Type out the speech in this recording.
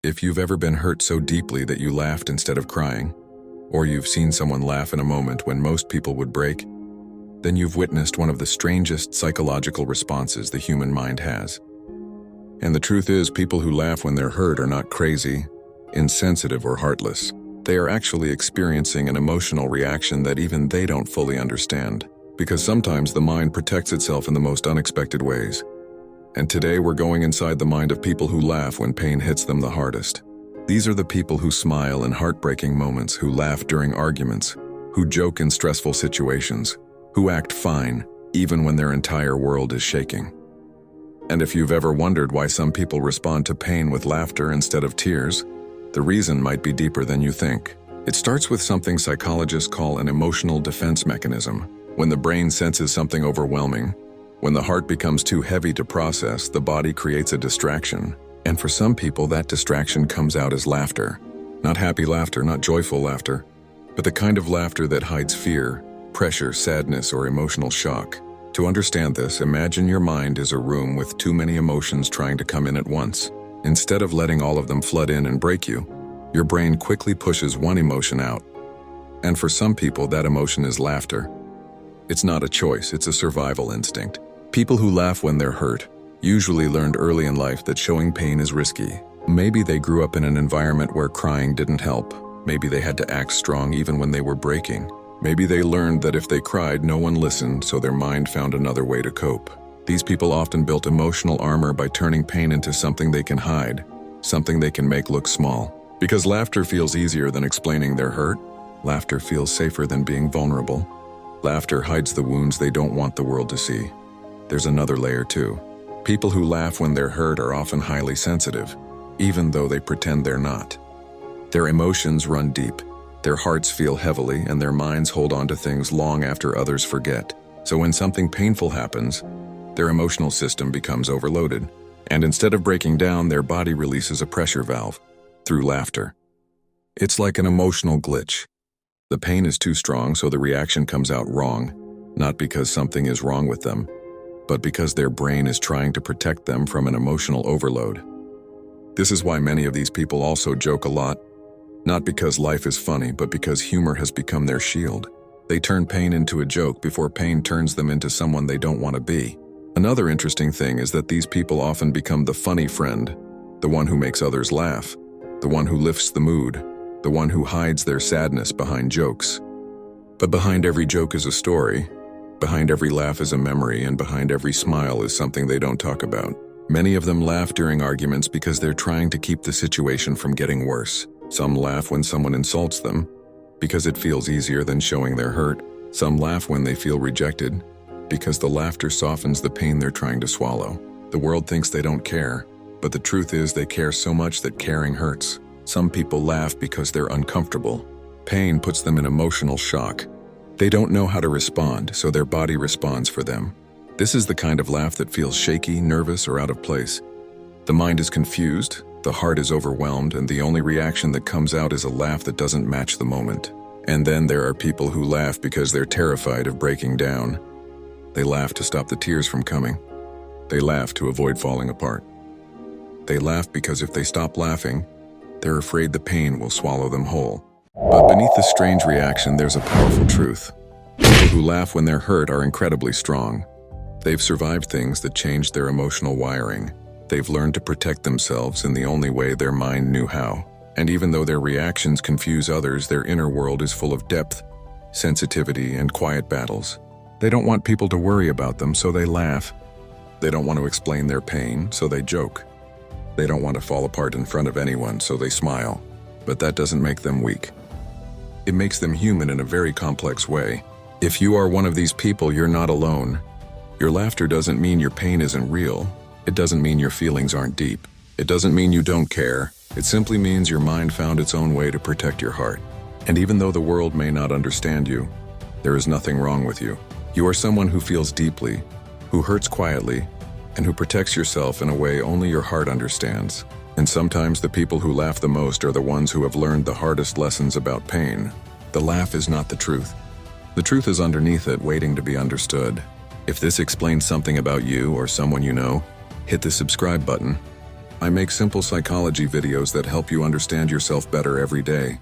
If you've ever been hurt so deeply that you laughed instead of crying, or you've seen someone laugh in a moment when most people would break, then you've witnessed one of the strangest psychological responses the human mind has. And the truth is, people who laugh when they're hurt are not crazy, insensitive, or heartless. They are actually experiencing an emotional reaction that even they don't fully understand, because sometimes the mind protects itself in the most unexpected ways. And today we're going inside the mind of people who laugh when pain hits them the hardest. These are the people who smile in heartbreaking moments, who laugh during arguments, who joke in stressful situations, who act fine even when their entire world is shaking. And if you've ever wondered why some people respond to pain with laughter instead of tears, the reason might be deeper than you think. It starts with something psychologists call an emotional defense mechanism. When the brain senses something overwhelming, when the heart becomes too heavy to process, the body creates a distraction. And for some people, that distraction comes out as laughter. Not happy laughter, not joyful laughter, but the kind of laughter that hides fear, pressure, sadness, or emotional shock. To understand this, imagine your mind is a room with too many emotions trying to come in at once. Instead of letting all of them flood in and break you, your brain quickly pushes one emotion out. And for some people, that emotion is laughter. It's not a choice, it's a survival instinct. People who laugh when they're hurt usually learned early in life that showing pain is risky. Maybe they grew up in an environment where crying didn't help. Maybe they had to act strong even when they were breaking. Maybe they learned that if they cried, no one listened, so their mind found another way to cope. These people often built emotional armor by turning pain into something they can hide, something they can make look small. Because laughter feels easier than explaining their hurt, laughter feels safer than being vulnerable. Laughter hides the wounds they don't want the world to see. There's another layer too. People who laugh when they're hurt are often highly sensitive, even though they pretend they're not. Their emotions run deep, their hearts feel heavily, and their minds hold on to things long after others forget. So when something painful happens, their emotional system becomes overloaded, and instead of breaking down, their body releases a pressure valve through laughter. It's like an emotional glitch. The pain is too strong, so the reaction comes out wrong, not because something is wrong with them, but because their brain is trying to protect them from an emotional overload. This is why many of these people also joke a lot, not because life is funny, but because humor has become their shield. They turn pain into a joke before pain turns them into someone they don't want to be. Another interesting thing is that these people often become the funny friend, the one who makes others laugh, the one who lifts the mood, the one who hides their sadness behind jokes. But behind every joke is a story. Behind every laugh is a memory, and behind every smile is something they don't talk about. Many of them laugh during arguments because they're trying to keep the situation from getting worse. Some laugh when someone insults them, because it feels easier than showing their hurt. Some laugh when they feel rejected, because the laughter softens the pain they're trying to swallow. The world thinks they don't care, but the truth is they care so much that caring hurts. Some people laugh because they're uncomfortable. Pain puts them in emotional shock. They don't know how to respond, so their body responds for them. This is the kind of laugh that feels shaky, nervous, or out of place. The mind is confused, the heart is overwhelmed, and the only reaction that comes out is a laugh that doesn't match the moment. And then there are people who laugh because they're terrified of breaking down. They laugh to stop the tears from coming. They laugh to avoid falling apart. They laugh because if they stop laughing, they're afraid the pain will swallow them whole. But beneath the strange reaction, there's a powerful truth. People who laugh when they're hurt are incredibly strong. They've survived things that changed their emotional wiring. They've learned to protect themselves in the only way their mind knew how. And even though their reactions confuse others, their inner world is full of depth, sensitivity, and quiet battles. They don't want people to worry about them, so they laugh. They don't want to explain their pain, so they joke. They don't want to fall apart in front of anyone, so they smile. But that doesn't make them weak. It makes them human in a very complex way. If you are one of these people, you're not alone. Your laughter doesn't mean your pain isn't real. It doesn't mean your feelings aren't deep. It doesn't mean you don't care. It simply means your mind found its own way to protect your heart. And even though the world may not understand you, there is nothing wrong with you. You are someone who feels deeply, who hurts quietly, and who protects yourself in a way only your heart understands. And sometimes the people who laugh the most are the ones who have learned the hardest lessons about pain. The laugh is not the truth. The truth is underneath it, waiting to be understood. If this explains something about you or someone you know, hit the subscribe button. I make simple psychology videos that help you understand yourself better every day.